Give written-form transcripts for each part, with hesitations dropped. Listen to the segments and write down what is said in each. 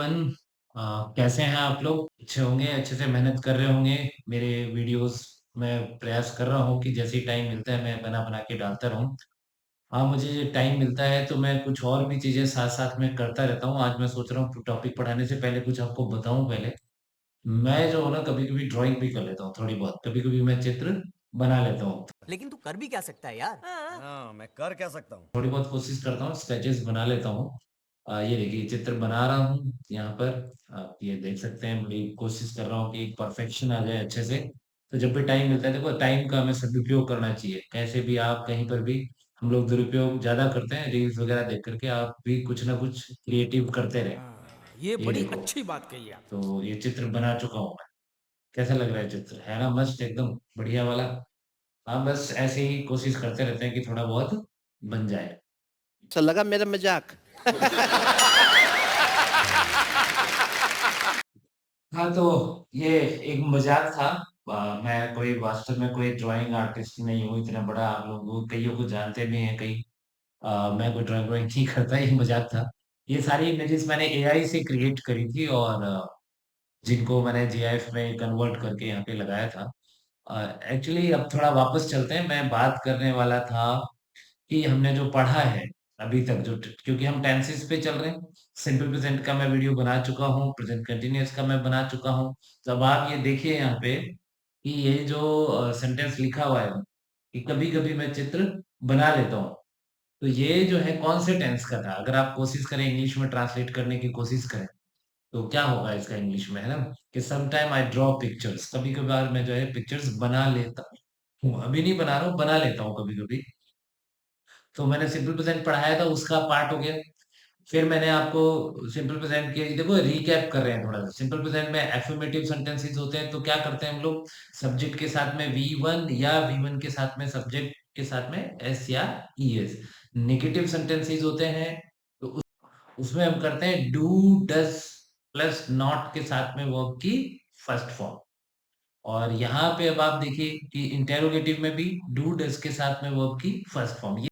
Everyone. कैसे हैं आप लोग? अच्छे होंगे, अच्छे से मेहनत कर रहे होंगे। मेरे वीडियोस में प्रयास कर रहा हूँ कि जैसे ही टाइम मिलता है मैं बना बना के डालता रहूँ। हाँ, मुझे टाइम मिलता है तो मैं कुछ और भी चीज़ें साथ साथ में करता रहता हूँ। आज मैं सोच रहा हूँ टॉपिक पढ़ाने से पहले कुछ आपको बताऊँ पहले। मैं जो हूँ ना, कभी कभी ड्राइंग भी कर लेता हूँ थोड़ी बहुत, कभी कभी मैं चित्र बना लेता हूँ। लेकिन तू कर भी क्या सकता है यार। हाँ, मैं कर क्या सकता हूँ? थोड़ी बहुत कोशिश करता हूँ, स्केचेस बना लेता हूँ। ये देखिए चित्र बना रहा हूँ यहाँ पर। आप ये देख सकते हैं, बड़ी कोशिश कर रहा हूँ कि एक परफेक्शन आ जाए अच्छे से। तो जब भी टाइम मिलता है, देखो टाइम का हमें सदुपयोग करना चाहिए। कैसे भी आप कहीं पर भी, हम लोग दुरुपयोग ज्यादा करते हैं रील्स वगैरह देख करके। आप भी कुछ ना कुछ क्रिएटिव करते रहे। ये ये बड़ी देखो, अच्छी बात कही आप। तो ये चित्र बना चुका हूँ मैं। कैसा लग रहा है चित्र? है ना मस्त, एकदम बढ़िया वाला। हाँ, बस ऐसे ही कोशिश करते रहते हैं कि थोड़ा बहुत बन जाए। अच्छा लगा मेरा मजाक। हाँ, तो ये एक मजाक था। मैं कोई वास्तव में कोई ड्राइंग आर्टिस्ट नहीं हूँ इतना बड़ा। आप लोग कईयों को जानते भी हैं कई। मैं कोई ड्राइंग व्राइंग नहीं करता, ये मजाक था। ये सारी इमेजेस मैंने एआई से क्रिएट करी थी, और जिनको मैंने जीआईएफ में कन्वर्ट करके यहाँ पे लगाया था। एक्चुअली अब थोड़ा वापस चलते हैं। मैं बात करने वाला था कि हमने जो पढ़ा है अभी तक, जो क्योंकि हम टेंसेस पे चल रहे हैं। सिंपल प्रेजेंट का मैं वीडियो बना चुका हूँ, प्रेजेंट कंटिन्यूअस का मैं बना चुका हूँ। तो अब आप ये देखिए यहाँ पे कि ये जो सेंटेंस लिखा हुआ है कि कभी कभी मैं चित्र बना लेता हूँ। तो ये जो है कौन से टेंस का था? अगर आप कोशिश करें इंग्लिश में ट्रांसलेट करने की कोशिश करें, तो क्या होगा इसका इंग्लिश में, है ना? कि some time I draw pictures, कभी कभार मैं जो है पिक्चर्स बना लेता हूँ। अभी नहीं बना रहा हूँ, बना लेता हूँ कभी कभी। तो मैंने सिंपल प्रेजेंट पढ़ाया था, उसका पार्ट हो गया। फिर मैंने आपको सिंपल प्रेजेंट के, देखो रिकैप कर रहे हैं थोड़ा सा। सिंपल प्रेजेंट में एफर्मेटिव सेंटेंसेस होते हैं, तो क्या करते हैं हम लोग? सब्जेक्ट के साथ में वी वन, या वी वन के साथ में सब्जेक्ट के साथ में एस या ई एस। नेगेटिव सेंटेंसेस होते हैं, तो उसमें हम करते हैं डू, डस प्लस नॉट के साथ में वर्ब की फर्स्ट फॉर्म। और यहाँ पे अब आप देखिए कि इंटेरोगेटिव में भी डू डस के साथ में वर्ब की फर्स्ट फॉर्म।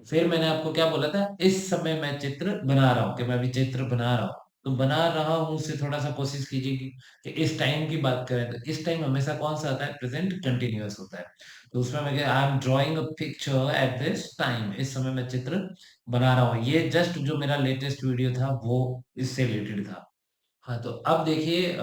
फिर मैंने आपको क्या बोला था? इस समय मैं चित्र बना रहा हूँ, कि मैं अभी चित्र बना रहा हूँ। तो बना रहा हूँ से थोड़ा सा कोशिश कीजिए कि इस टाइम की बात करें, तो इस टाइम हमेशा कौन सा आता है? प्रेजेंट कंटिन्यूअस होता है। तो उसमें मैं I am drawing a picture at this time, इस समय मैं चित्र बना रहा हूँ। ये जस्ट जो मेरा लेटेस्ट वीडियो था वो इससे रिलेटेड था। हाँ, तो अब देखिए,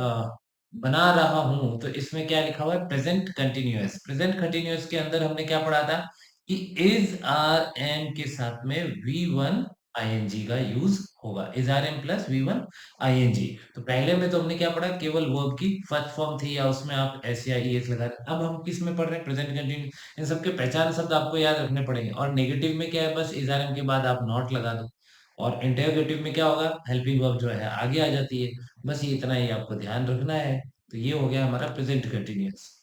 बना रहा हूँ, तो इसमें क्या लिखा हुआ है? Present continuous. प्रेजेंट कंटिन्यूअस के अंदर हमने क्या पढ़ा था कि इज आर एम के साथ में वी वन आईएनजी का यूज होगा। Is are am plus V one ING. तो पहले में तो हमने क्या पढ़ा? केवल वर्ब की फर्स्ट फॉर्म थी, या उसमें आप एस या ई एस लगा रहे। अब हम किस में पढ़ रहे हैं? Present continuous. इन सबके पहचान शब्द आपको याद रखने पड़ेंगे। और नेगेटिव में क्या है? बस इज आर एम के बाद आप नॉट लगा दो। और इंटरोगेटिव में क्या होगा? हेल्पिंग वर्ब जो है आगे आ जाती है। बस ये इतना ही आपको ध्यान रखना है। तो ये हो गया हमारा प्रेजेंट कंटिन्यूअस।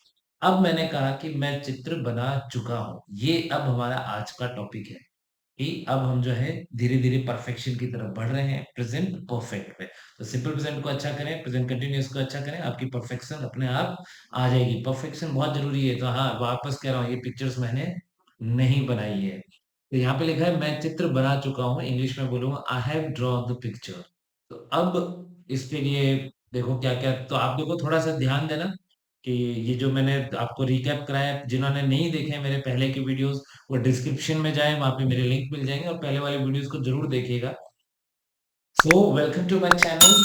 अब मैंने कहा कि मैं चित्र बना चुका हूं। ये अब हमारा आज का टॉपिक है कि अब हम जो है धीरे धीरे परफेक्शन की तरफ बढ़ रहे हैं, प्रेजेंट परफेक्ट पे। तो सिंपल प्रेजेंट को अच्छा करें, प्रेजेंट कंटिन्यूअस को अच्छा करें, आपकी परफेक्शन अपने आप आ जाएगी। परफेक्शन बहुत जरूरी है। तो हाँ, वापस कह रहा हूँ, ये पिक्चर्स मैंने नहीं बनाई है। तो यहाँ पे लिखा है मैं चित्र बना चुका हूँ, इंग्लिश में बोलूंगा I have draw the picture. तो अब इसके लिए देखो क्या क्या, तो आप देखो थोड़ा सा ध्यान देना कि ये जो मैंने आपको रिकैप कराया है, जिन्होंने नहीं देखे मेरे पहले के वीडियोस, वो डिस्क्रिप्शन में जाए, वहां पे मेरे लिंक मिल जाएंगे, और पहले वाले वीडियोस को जरूर देखिएगा। So welcome to my channel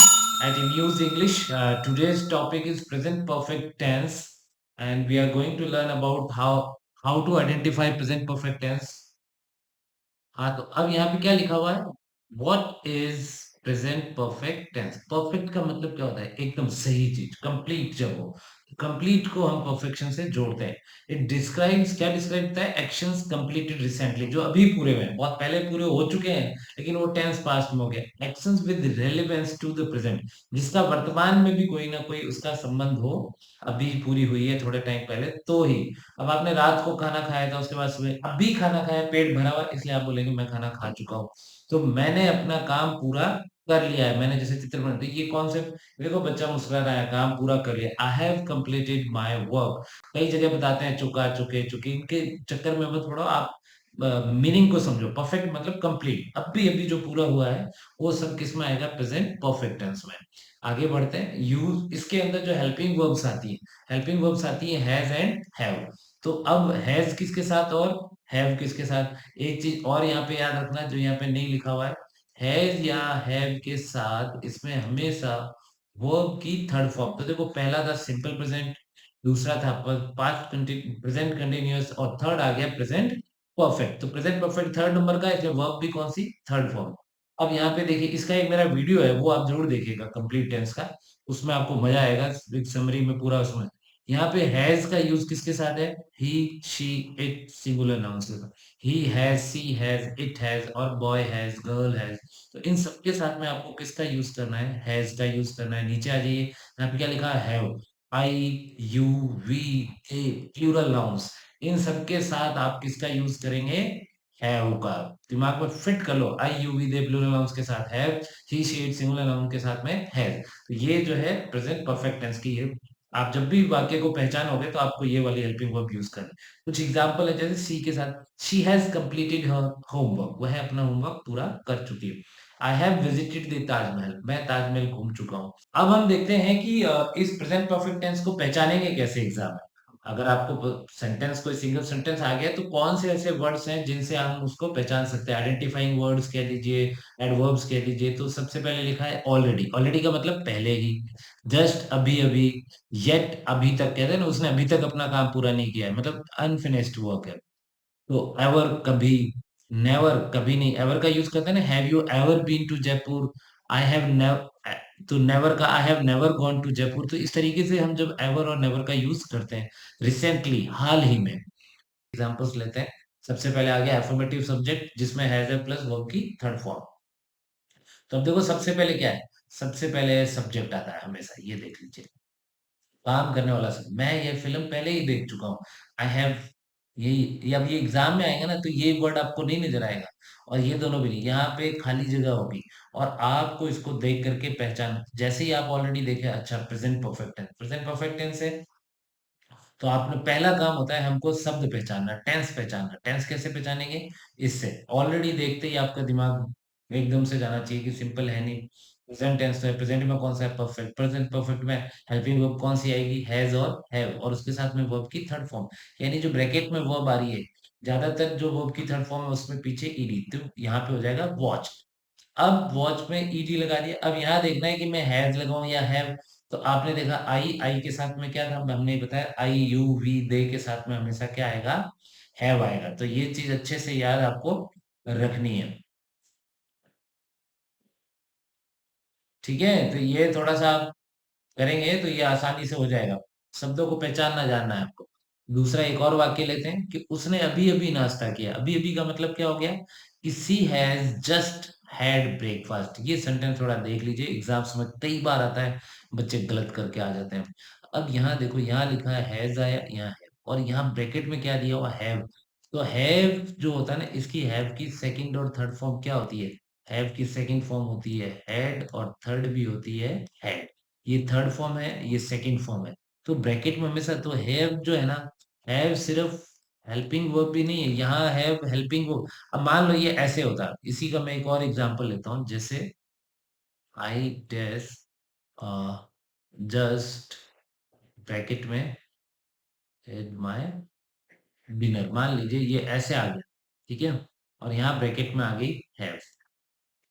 at news English. Today's topic is present perfect tense, and we are going to learn about how to identify present perfect tense. हाँ, तो अब यहाँ पे क्या लिखा हुआ है? What is present perfect tense? Perfect का मतलब क्या होता है? एकदम सही चीज, कंप्लीट। जब हो कंप्लीट को हम परफेक्शन से जोड़ते हैं। इट डिस्क्राइब्स, क्या डिस्क्राइब करता है? एक्शंस कंप्लीटेड रिसेंटली, जो अभी पूरे हुए हैं, बहुत पहले पूरे हो चुके हैं, लेकिन वो टेंस पास्ट में हो गया। Actions with relevance to the present, जिसका वर्तमान में भी कोई ना कोई उसका संबंध हो, अभी पूरी हुई है थोड़े टाइम पहले तो ही। अब आपने रात को खाना खाया था, उसके बाद सुबह अभी खाना खाया, पेट भरा हुआ, इसलिए आप बोलेंगे मैं खाना खा चुका हूँ। तो मैंने अपना काम पूरा कर लिया है। मैंने जैसे चित्र बना, ये कॉन्सेप्ट देखो, बच्चा मुस्कुरा रहा है, काम पूरा कर लिया, I have completed my work. कई जगह बताते हैं चुका, चुके, चुकी, इनके चक्कर में मत पड़ो आप। मीनिंग को समझो। परफेक्ट मतलब कंप्लीट, अभी अभी जो पूरा हुआ है वो सब किस में आएगा, प्रेजेंट परफेक्ट टेंस में। आगे बढ़ते हैं। यूज, इसके अंदर जो हेल्पिंग वर्ब्स आती है, हेल्पिंग वर्ब्स आती है हैज एंड हैव। तो अब हैज किसके साथ और हैव किसके साथ, एक चीज और यहाँ पे याद रखना जो यहाँ पे नहीं लिखा हुआ है, हैज या हैव के साथ इसमें हमेशा वर्ब की थर्ड फॉर्म। तो देखो पहला था सिंपल प्रेजेंट, दूसरा था पास्ट प्रेजेंट कंटिन्यूअस, और थर्ड आ गया प्रेजेंट परफेक्ट। तो प्रेजेंट परफेक्ट थर्ड नंबर का है, इसलिए वर्ब भी कौन सी, थर्ड फॉर्म। अब यहाँ पे देखिए, इसका एक मेरा वीडियो है, वो आप जरूर देखिएगा, कंप्लीट टेंस का, उसमें आपको मजा आएगा, विद समरी में पूरा उसमें। यहाँ पे हैज का यूज किसके साथ है, he she it, singular noun के साथ। He has, she has, it has, और बॉय हैज, गर्ल हैज। तो इन सबके साथ में आपको किसका यूज करना है, हैज का यूज करना है। नीचे आ जाइए, यहाँ पे क्या लिखा है, have, I you we a, plural nouns, इन सबके साथ आप किसका यूज करेंगे, हैव का। दिमाग में फिट कर लो, I you we they plural nouns के साथ have, he she it singular noun के साथ में हैज। तो ये जो है प्रेजेंट परफेक्ट टेंस की है। आप जब भी वाक्य को पहचानोगे तो आपको ये वाली हेल्पिंग वर्ब यूज करनी। कुछ एग्जांपल है, जैसे सी के साथ, she has completed her homework, वह अपना होमवर्क पूरा कर चुकी है। I have visited the Taj Mahal, मैं ताजमहल घूम चुका हूँ। अब हम देखते हैं कि इस प्रेजेंट परफेक्ट टेंस को पहचानेंगे कैसे एग्जाम में। अगर आपको सेंटेंस, कोई सिंगल सेंटेंस आ गया, तो कौन से ऐसे वर्ड्स हैं जिनसे हम उसको पहचान सकते हैं, आइडेंटिफाइंग वर्ड्स कह लीजिए, एडवर्ब्स कह लीजिए। तो सबसे पहले लिखा है ऑलरेडी, ऑलरेडी का मतलब पहले ही, जस्ट अभी अभी, येट अभी तक, कहते हैं ना उसने अभी तक अपना काम पूरा नहीं किया है, मतलब अनफिनिश्ड वर्क है। तो एवर कभी, नेवर कभी नहीं, एवर का यूज करते हैं ना, have you ever been to Jaipur, I have never. तो नेवर का, I have never gone to Jaipur. तो इस तरीके से हम जब एवर और नेवर का यूज करते हैं, रिसेंटली, हाल ही में, एग्जांपल्स लेते हैं। सबसे पहले आ गया एफर्मेटिव सब्जेक्ट, जिसमें हैज है प्लस वर्ब की थर्ड फॉर्म। तो अब देखो सबसे पहले क्या है, सबसे पहले सब्जेक्ट आता है हमेशा, ये देख लीजिए, काम करने वाला सब। मैं ये फिल्म पहले ही देख चुका हूँ, आई हैव। ये अब ये एग्जाम में आएगा ना, तो ये वर्ड आपको नहीं नजर आएगा, और ये दोनों भी नहीं, यहाँ पे खाली जगह होगी, और आपको इसको देख करके पहचान, जैसे ही आप ऑलरेडी देखे, अच्छा present perfect tense, present perfect tense है, तो आपने पहला काम होता है हमको शब्द पहचानना, टेंस पहचानना। टेंस कैसे पहचानेंगे, इससे ऑलरेडी देखते ही आपका दिमाग एकदम से जाना चाहिए कि सिंपल है नहीं, प्रेजेंट टेंस है, प्रेजेंट में कौन सा है, परफेक्ट। प्रेजेंट परफेक्ट में हेल्पिंग वर्ब कौन सी आएगी, हैज और हैव, और उसके साथ में वर्ब की थर्ड फॉर्म, यानी जो ब्रैकेट में वर्ब आ रही है, ज्यादातर जो वर्ब की थर्ड फॉर्म है उसमें पीछे ईडी, तो यहाँ पे हो जाएगा वॉच। अब वॉच में ईडी लगा दिया, अब यहाँ देखना है कि मैं हैज लगाऊं या हैव। तो आपने देखा आई, आई के साथ में क्या था, हमने बताया, आई यू वी दे के साथ में हमेशा क्या आएगा, हैव आएगा। तो ये चीज अच्छे से याद आपको रखनी है, ठीक है। तो ये थोड़ा सा आप करेंगे तो ये आसानी से हो जाएगा, शब्दों को पहचानना जानना है आपको। दूसरा एक और वाक्य लेते हैं कि उसने अभी अभी नाश्ता किया। अभी अभी का मतलब क्या हो गया, कि सी हैज जस्ट हैड ब्रेकफास्ट। ये सेंटेंस थोड़ा देख लीजिए, एग्जाम्स में कई बार आता है, बच्चे गलत करके आ जाते हैं। अब यहाँ देखो, यहाँ लिखा है हैज आया, यहाँ है, और यहाँ ब्रैकेट में क्या दिया हुआ, हैव। तो हैव जो होता है ना, इसकी हैव की सेकंड और थर्ड फॉर्म क्या होती है, हैव की सेकंड फॉर्म होती है हैड, और थर्ड भी होती है हैड। ये थर्ड फॉर्म है, ये सेकंड फॉर्म है। तो ब्रैकेट में हमेशा, तो हैव जो है ना, हैव सिर्फ हेल्पिंग वर्ब भी नहीं है, यहाँ हैव हेल्पिंग वर्ब। अब मान लो ये ऐसे होता, इसी का मैं एक और एग्जांपल लेता हूँ, जैसे आई डैश जस्ट, ब्रैकेट में, माय डिनर, मान लीजिए ये ऐसे आ गया, ठीक है, और यहाँ ब्रैकेट में आ गई हैव।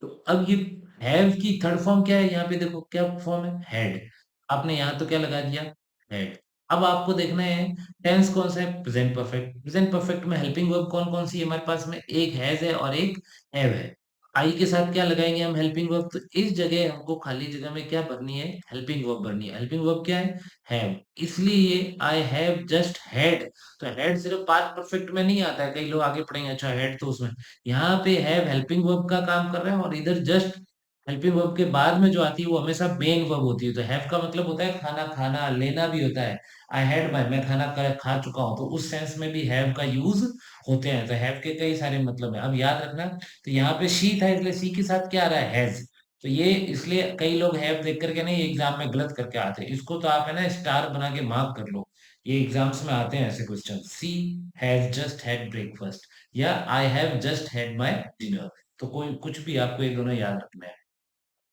तो अब ये हैव की थर्ड फॉर्म क्या है, यहाँ पे देखो क्या फॉर्म है, हेड। आपने यहाँ तो क्या लगा दिया, हेड। अब आपको देखना है टेंस कौन सा है, प्रेजेंट परफेक्ट। प्रेजेंट परफेक्ट में हेल्पिंग वर्ब कौन कौन सी है हमारे पास में, एक हैज है और एक हैव है। आई के साथ क्या लगाएंगे हम, हेल्पिंग वर्ब। तो इस जगह हमको खाली जगह में क्या भरनी है, हेल्पिंग वर्ब भरनी है। हेल्पिंग वर्ब क्या है, हैव, इसलिए ये आई हैव जस्ट हैड। तो हैड सिर्फ पास्ट परफेक्ट में नहीं आता है, कई लोग आगे पढ़ेंगे, अच्छा हैड तो उसमें, यहाँ पे हैव हेल्पिंग वर्ब का काम कर रहा है, और इधर जस्ट हेल्पिंग वर्ब के बाद में जो आती है वो हमेशा मेन वर्ब होती है। तो हैव का मतलब होता है खाना खाना, लेना भी होता है। आई हैड माई, मैं खाना खा चुका हूँ, तो उस सेंस में भी हैव का यूज होते हैं। तो हैव के कई सारे मतलब है, अब याद रखना। तो यहाँ पे शी था, इसलिए सी के साथ क्या आ रहा है, हैज। तो ये इसलिए कई लोग हैव देख करके नहीं एग्जाम में गलत करके आते हैं, इसको तो आप है ना स्टार बना के मार्क कर लो, ये एग्जाम्स में आते हैं ऐसे question. She has just had breakfast, या I have just had my dinner. तो कोई कुछ भी आपको ये दोनों याद रखना है।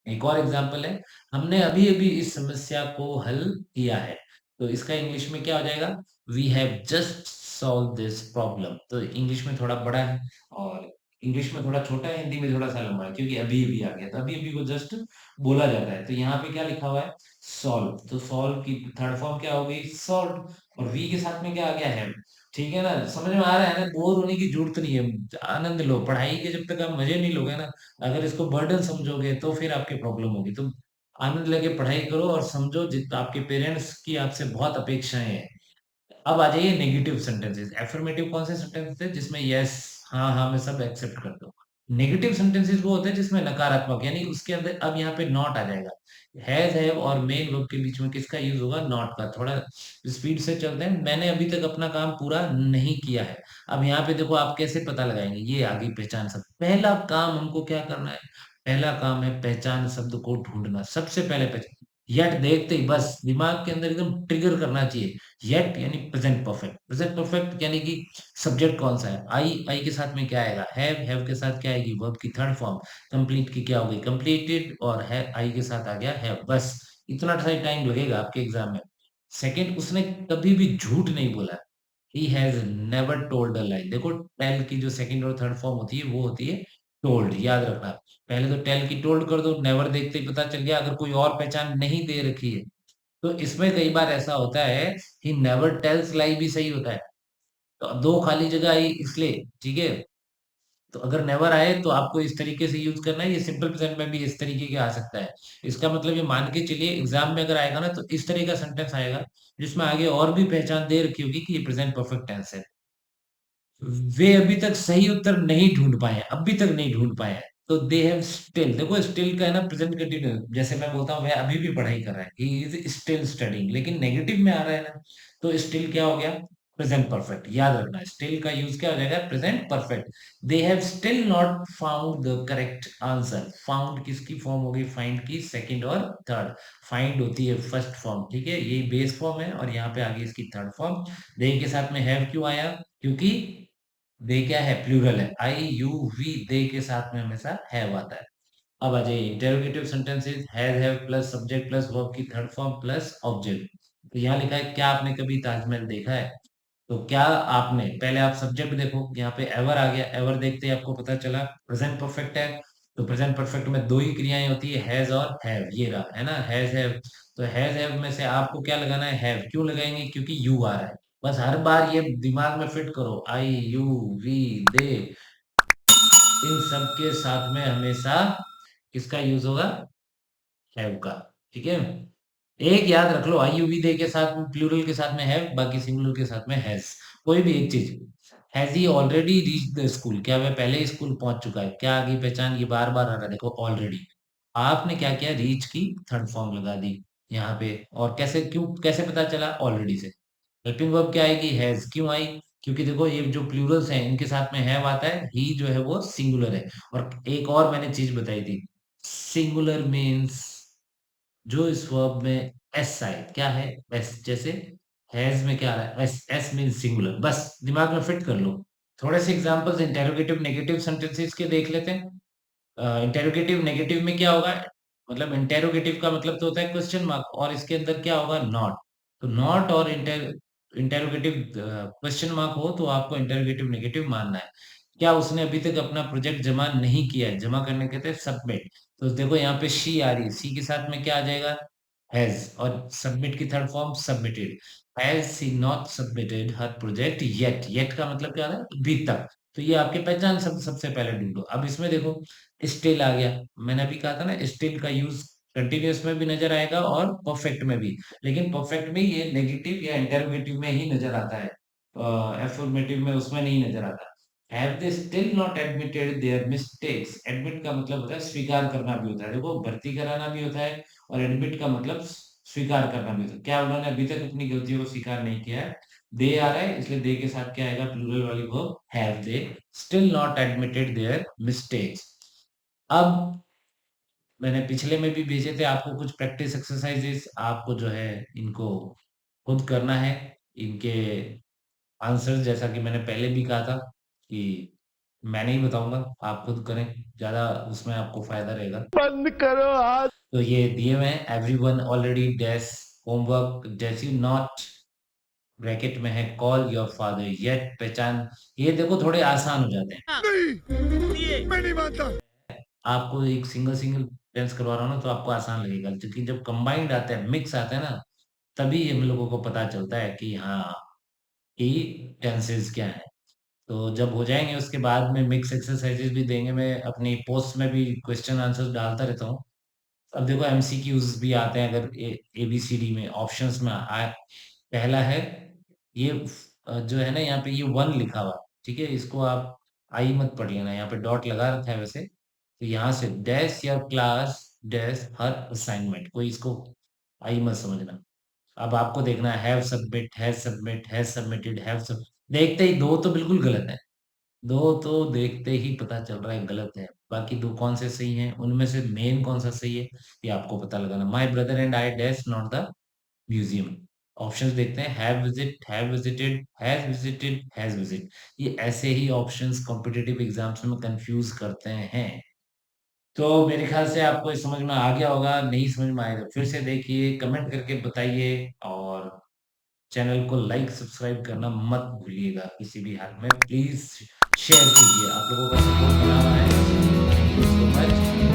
एक और एग्जांपल है, हमने अभी अभी इस समस्या को हल किया है, तो इसका इंग्लिश में क्या हो जाएगा, we have just solve this problem. तो इंग्लिश में थोड़ा बड़ा है और इंग्लिश में थोड़ा छोटा है, हिंदी में थोड़ा सा लंबा है, क्योंकि अभी अभी आ गया, तो अभी अभी को जस्ट बोला जाता है। तो यहाँ पे क्या लिखा हुआ है, सॉल्व, तो सॉल्व की थर्ड फॉर्म क्या हो गई, सॉल्व, और वी के साथ में क्या आ गया, है। ठीक है ना, समझ में आ रहा है ना, बोर होने की जरूरत नहीं है, आनंद लो पढ़ाई के, जब तक आप मजे नहीं लोगे ना, अगर इसको बर्डन समझोगे तो फिर आपकी प्रॉब्लम होगी। तो आनंद लेके पढ़ाई करो और समझो, जितना आपके पेरेंट्स की आपसे बहुत अपेक्षाएं हैं। अब आ जाइए नेगेटिव सेंटेंसेस। एफर्मेटिव कौन से सेंटेंस थे, जिसमें यस, हाँ हाँ मैं सब एक्सेप्ट करता हूँ। नेगेटिव सेंटेंसेस वो होते हैं जिसमें नकारात्मक, यानी उसके अंदर अब यहाँ पे नॉट आ जाएगा। हैव और मेन वर्ब के बीच में किसका यूज होगा, नॉट का। थोड़ा स्पीड से चलते हैं, मैंने अभी तक अपना काम पूरा नहीं किया है। अब यहाँ पे देखो, आप कैसे पता लगाएंगे, ये आगे पहचान शब्द, पहला काम हमको क्या करना है, पहला काम है पहचान शब्द को ढूंढना। सबसे पहले पहचान, यट देखते ही बस दिमाग के अंदर एकदम ट्रिगर करना चाहिए, येट यानी प्रेजेंट परफेक्ट। प्रेजेंट परफेक्ट यानी कि सब्जेक्ट कौन सा है, आई के साथ में क्या आएगा, हैव के साथ क्या आएगी, वर्ब की थर्ड फॉर्म। कंप्लीट की क्या होगी, कंप्लीटेड, और है आई के साथ आ गया हैव। बस इतना सा टाइम लगेगा आपके एग्जाम में। सेकंड, उसने कभी भी झूठ नहीं बोला, he has never told a lie. देखो, टेल की जो सेकंड और थर्ड फॉर्म होती है वो होती है टोल्ड, याद रखना। पहले तो टेल की टोल्ड कर दो, नेवर देखते ही पता चल गया। अगर कोई और पहचान नहीं दे रखी है तो इसमें कई बार ऐसा होता है कि नेवर टेल्स लाई भी सही होता है। तो दो खाली जगह आई इसलिए, ठीक है। तो अगर नेवर आए तो आपको इस तरीके से यूज करना है, ये सिंपल प्रेजेंट में भी इस तरीके के आ सकता है। इसका मतलब ये मान के चलिए, एग्जाम में अगर आएगा ना तो इस तरह का सेंटेंस आएगा जिसमें आगे और भी पहचान दे रखी होगी कि ये प्रेजेंट परफेक्ट टेंस है। वे अभी तक सही उत्तर नहीं ढूंढ पाए हैं, अभी तक नहीं ढूंढ पाए हैं। तो दे हैव स्टिल, देखो स्टिल का है ना प्रेजेंट कंटिन्यूस, जैसे मैं बोलता हूँ वह अभी भी पढ़ाई कर रहा है, ही इज स्टिल स्टडिंग, लेकिन नेगेटिव में आ रहा है ना, तो स्टिल क्या हो गया, प्रेजेंट परफेक्ट। याद रखना, स्टिल का यूज क्या हो जाएगा, present perfect. They have still not found the correct answer. Found किसकी फॉर्म होगी, फाइंड की सेकंड और थर्ड। फाइंड होती है फर्स्ट फॉर्म, ठीक है, ये बेस फॉर्म है, और यहाँ पे आगे इसकी थर्ड फॉर्म। दे के साथ में हैव क्यों आया, क्योंकि दे क्या है, प्लूरल है, आई यू वी, दे के साथ में हमेशा हैव आता है। अब आ जाइए interrogative sentences, have plus subject plus verb की थर्ड फॉर्म प्लस ऑब्जेक्ट। तो यहाँ लिखा है, क्या आपने कभी ताजमहल देखा है। तो क्या आपने, पहले आप सब्जेक्ट देखो, यहाँ पे एवर आ गया, एवर देखते ही आपको पता चला प्रेजेंट परफेक्ट है। तो प्रेजेंट परफेक्ट में दो ही क्रियाएं होती है, हैज और हैव, ये रहा है ना, हैज हैव। तो हैज हैव में से आपको क्या लगाना है, हैव क्यों लगाएंगे, क्योंकि यू आ रहा है। बस हर बार ये दिमाग में फिट करो, आई यू वी दे, इन सब के साथ में हमेशा किसका यूज होगा, हैव का। ठीक है, एक याद रख लो, आईयूवी दे के साथ में प्लूरल के साथ में हैव, बाकी सिंगुलर के साथ में हैज। कोई भी एक चीज, has he already reach the school, क्या वह पहले स्कूल पहुंच चुका है, क्या आगे पहचान, ये बार बार आ रहा है, देखो ऑलरेडी। आपने क्या किया, रीच की थर्ड फॉर्म लगा दी यहाँ पे, और कैसे, क्यों, कैसे पता चला, ऑलरेडी से। हेल्पिंग वर्ब क्या आएगी, हैज क्यों आई, क्योंकि देखो ये जो प्लूरल्स हैं इनके साथ में हैव आता है, ही जो है वो सिंगुलर है। और एक और मैंने चीज बताई थी, सिंगुलर मीन्स जो इस वर्ब में एस आए, क्या है, एस, जैसे हैज में क्या आ रहा है, एस, एस मीन्स सिंगुलर। बस दिमाग में फिट कर लो। थोड़े से एग्जांपल्स इंटेरोगेटिव नेगेटिव सेंटेंसेस के देख लेते हैं। इंटेरोगेटिव नेगेटिव में क्या होगा, मतलब इंटेरोगेटिव का मतलब तो होता है क्वेश्चन मार्क, और इसके अंदर क्या होगा, नॉट। तो नॉट और इंटेरोगेटिव क्वेश्चन मार्क हो तो आपको इंटेरोगेटिव नेगेटिव मानना है। क्या उसने अभी तक अपना प्रोजेक्ट जमा नहीं किया है, जमा करने कहते हैं सबमिट। तो देखो यहाँ पे शी आ रही है, सी के साथ में क्या आ जाएगा, हैज, और सबमिट की third form submitted. Has she not submitted her project yet, yet का मतलब क्या है, अभी तक। तो ये आपके पहचान शब्द सबसे पहले ढूंढो। अब इसमें देखो, स्टिल आ गया, मैंने अभी कहा था ना, स्टिल का यूज कंटिन्यूअस में भी नजर आएगा और परफेक्ट में भी, लेकिन परफेक्ट में ये नेगेटिव या इंटरोगेटिव में ही नजर आता है, एफर्मेटिव में उसमें नहीं नजर आता। Have they still not admitted their mistakes, admit का मतलब होता है स्वीकार करना भी होता है, देखो भर्ती कराना भी होता है, और एडमिट का मतलब स्वीकार करना भी होता है। क्या उन्होंने अभी तक अपनी गलतियों को स्वीकार नहीं किया है, दे आ रहा है, इसलिए दे के साथ क्या आएगा, प्लूरल वाली verb have they still not admitted their mistakes. अब मैंने पिछले में भी भेजे थे आपको कुछ प्रैक्टिस एक्सरसाइजेस, आपको जो है इनको खुद करना है, इनके आंसर्स जैसा कि मैंने पहले भी कहा था। कि मैं नहीं बताऊँगा, आप खुद करें, ज़्यादा उसमें आपको फ़ायदा रहेगा। तो ये दिए हुए हैं everyone already dash homework dash you not bracket में है कॉल योर फादर येट पहचान ये देखो थोड़े आसान हो जाते हैं। आपको एक सिंगल टेंस करवा रहा हूँ ना तो आपको आसान लगेगा क्योंकि जब कंबाइंड आता है, मिक्स आता है ना, तभी हम लोगों को पता चलता है कि हाँ, कि टेंसेस क्या हैं। तो जब हो जाएँगे उसके बाद में मिक्स एक्सरसाइज़ेज़ भी देंगे, मैं अपनी पोस्ट में भी क्वेश्चन आंसर्स डालता रहता हूँ। अब देखो एमसीक्यूज़ भी आते हैं अगर एबीसीडी में ऑप्शंस में पहला है ये जो है ना यहाँ पे ये 1 लिखा हुआ है, ठीक है? इसको आप आई मत पढ़ लेना, यहाँ पे डॉट लगा रखा है वैसे। तो यहाँ से dash your class dash her assignment कोई इसको आई मत समझना। अब आपको देखना है हैव सबमिटेड, देखते ही 2 तो बिल्कुल गलत है। 2 तो देखते ही पता चल रहा है गलत है। बाकी 2 कौन से सही हैं, उनमें से मेन कौन-सा सही है, ये आपको पता लगाना। My brother and I dash not the museum. Options देखते हैं हैव विजिटेड, हैज़ विजिट। ये ऐसे ही ऑप्शंस कॉम्पिटिटिव एग्ज़ाम्स में कन्फ्यूज़ करते हैं। तो मेरे ख़्याल से आपको ये समझ में आ गया होगा, नहीं समझ में आया तो फिर से देखिए, कमेंट करके बताइए और चैनल को लाइक, सब्सक्राइब करना मत भूलिएगा किसी भी हाल में। प्लीज़ शेयर कीजिए, आप लोगों का सपोर्ट बना हुआ है। Thank you so much.